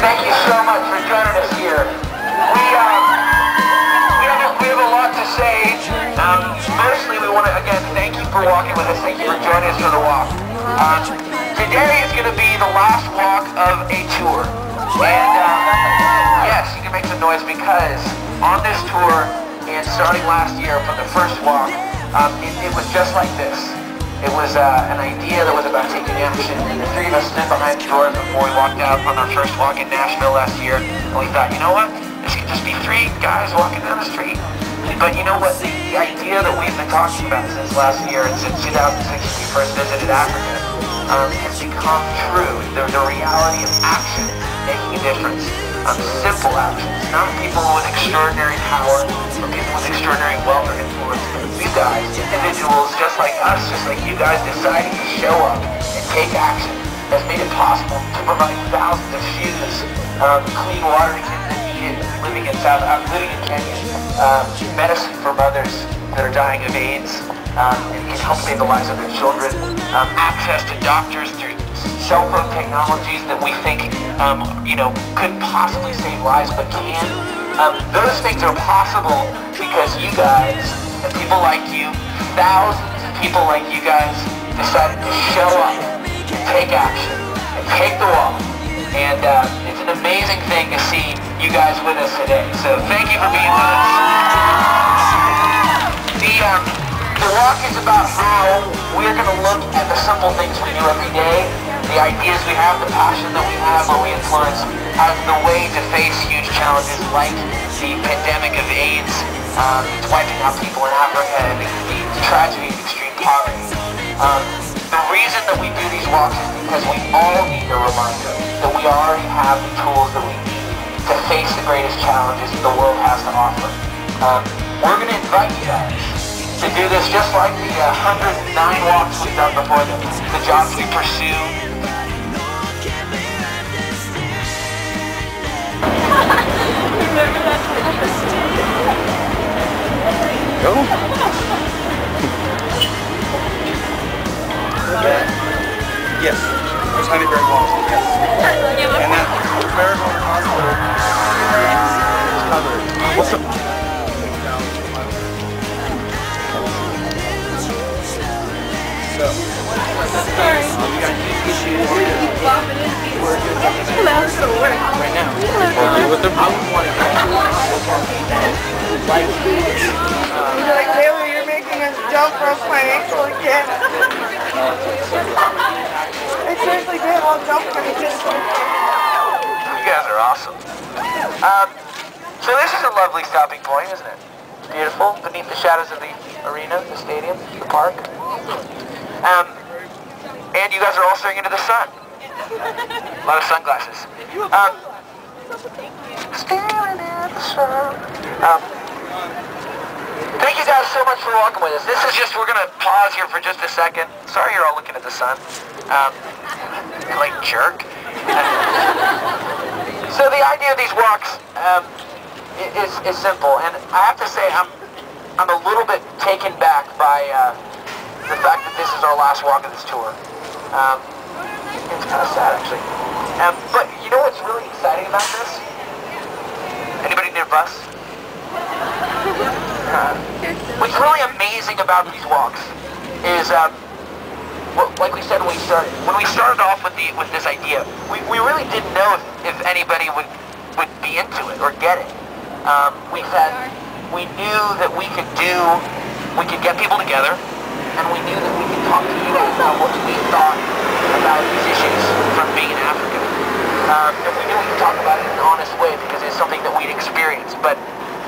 Thank you so much for joining us here. We have a lot to say. Mostly we want to, again, thank you for walking with us. Thank you for joining us for the walk. Today is going to be the last walk of a tour. And yes, you can make some noise because on this tour, and starting last year from the first walk, it was just like this. It was an idea that was about taking action. The three of us stood behind the doors before we walked out on our first walk in Nashville last year. And we thought, you know what? This could just be three guys walking down the street. But you know what? The idea that we've been talking about since last year and since 2006 when we first visited Africa has become true. The reality of action making a difference. Simple actions. Not people with extraordinary power or people with extraordinary wealth or influence. You guys, individuals just like us, just like you guys, deciding to show up and take action has made it possible to provide thousands of shoes, clean water to kids that need it, living in Kenya, medicine for mothers that are dying of AIDS, and can help save the lives of their children, access to doctors through cell phone technologies that we think, could possibly save lives, but can. Those things are possible because you guys, and people like you, thousands of people like you guys, decided to show up, take action, and take the walk. And it's an amazing thing to see you guys with us today. So thank you for being with us. The walk is about how we're going to look at the simple things we do every day, the ideas we have, the passion that we have, what we influence, as the way to face huge challenges like the pandemic of AIDS. It's wiping out people in Africa and the tragedy of extreme poverty. The reason that we do these walks is because we all need a reminder that we already have the tools that we need to face the greatest challenges the world has to offer. We're going to invite you guys to do this just like the 109 walks we've done before the jobs we pursue. Go. Yes. There's Honeyberry Hospital, yes. And that Marigold Hospital is covered. What's up? So, we got issues. Hello. Right now. Hello. I would want to Like Taylor, you're making us jump rope financial again. I seriously did. I'll jump when he just. You guys are awesome. So this is a lovely stopping point, isn't it? Beautiful, beneath the shadows of the arena, the stadium, the park. And you guys are all staring into the sun. A lot of sunglasses. Staring at the sun. Thank you guys so much for walking with us. This is just, we're going to pause here for just a second. Sorry you're all looking at the sun. Like jerk. So the idea of these walks is simple, and I have to say I'm a little bit taken back by the fact that this is our last walk of this tour. It's kind of sad actually. But you know what's really exciting about this? Anybody need a bus? What's really amazing about these walks is, like we said when we started off with this idea, we really didn't know if anybody would be into it or get it. We knew that we could get people together, and we knew that we could talk to you guys about what we thought about these issues from being in Africa. And we knew we could talk about it in an honest way because it's something that we'd experienced, but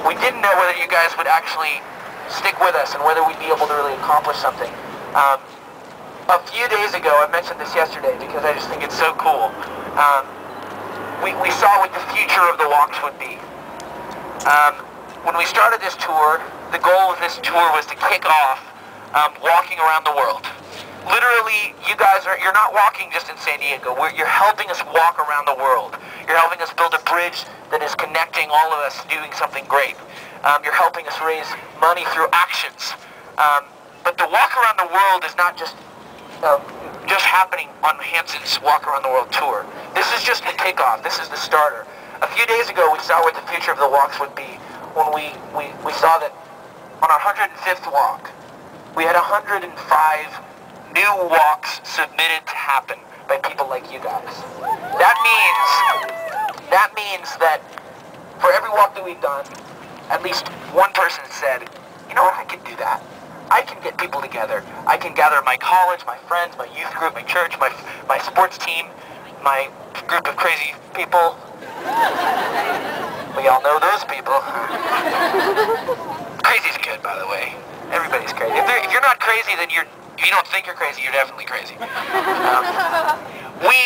we didn't know whether you guys would actually stick with us and whether we'd be able to really accomplish something. A few days ago, I mentioned this yesterday because I just think it's so cool. We saw what the future of the walks would be. When we started this tour, the goal of this tour was to kick off walking around the world. Literally, you guys you're not walking just in San Diego. You're helping us walk around the world. You're helping us build a bridge that is connecting all of us doing something great. You're helping us raise money through actions. But the walk around the world is not just just happening on Hanson's Walk Around the World tour. This is just the kickoff. This is the starter. A few days ago, we saw what the future of the walks would be when we saw that on our 105th walk, we had 105 new walks submitted to happen by people like you guys. That means that for every walk that we've done, at least one person said, you know what, I can do that. I can get people together. I can gather my college, my friends, my youth group, my church, my sports team, my group of crazy people. We all know those people. Crazy's good, by the way. Everybody's crazy. If you're not crazy, then if you don't think you're crazy, you're definitely crazy. We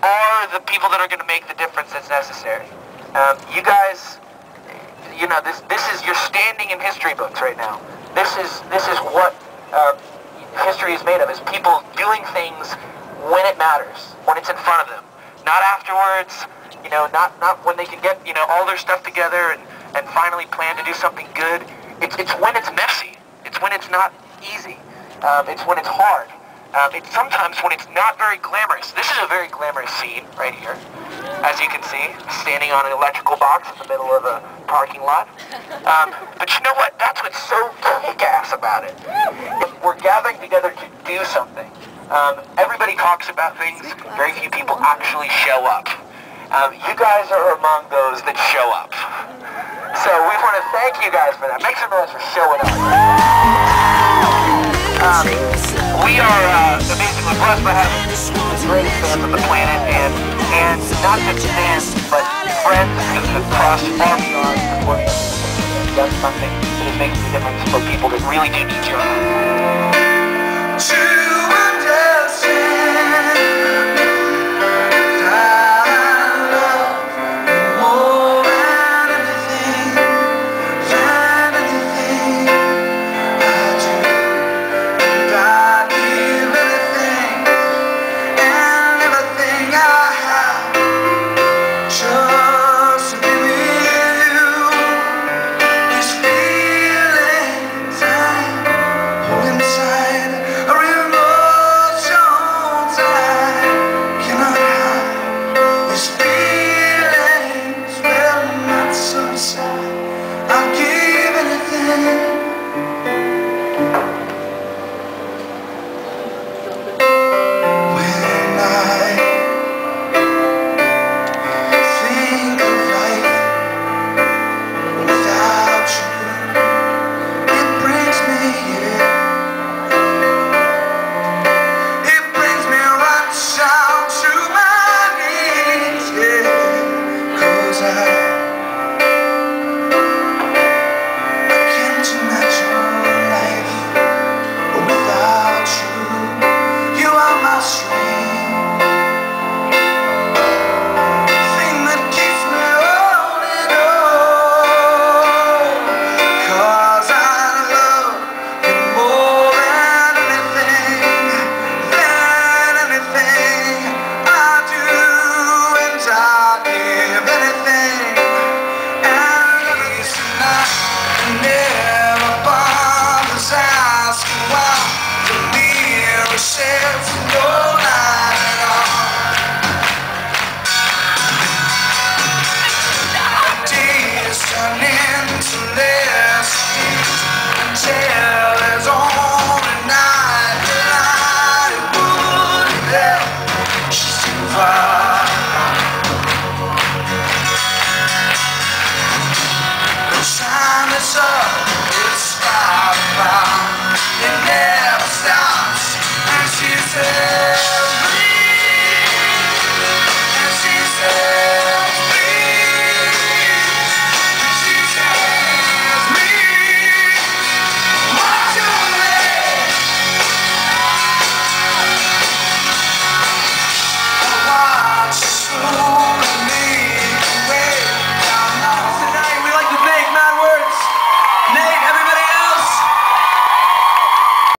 are the people that are going to make the difference that's necessary. You guys, you know, this is, you're standing in history books right now. This is what history is made of, is people doing things when it matters, when it's in front of them. Not afterwards, you know, not when they can get, you know, all their stuff together and finally plan to do something good. It's when it's messy. It's when it's not easy. It's when it's hard. It's sometimes when it's not very glamorous. This is a very glamorous scene right here. As you can see, standing on an electrical box in the middle of a parking lot. But you know what? That's what's so kick-ass about it. We're gathering together to do something. Everybody talks about things. Very few people actually show up. You guys are among those that show up. So we want to thank you guys for that. Make some noise for showing up. We are basically blessed by having the greatest fans on the planet, and not just fans, but friends who have crossed far beyond the work and done something that is making a difference for people that really do need you. To understand.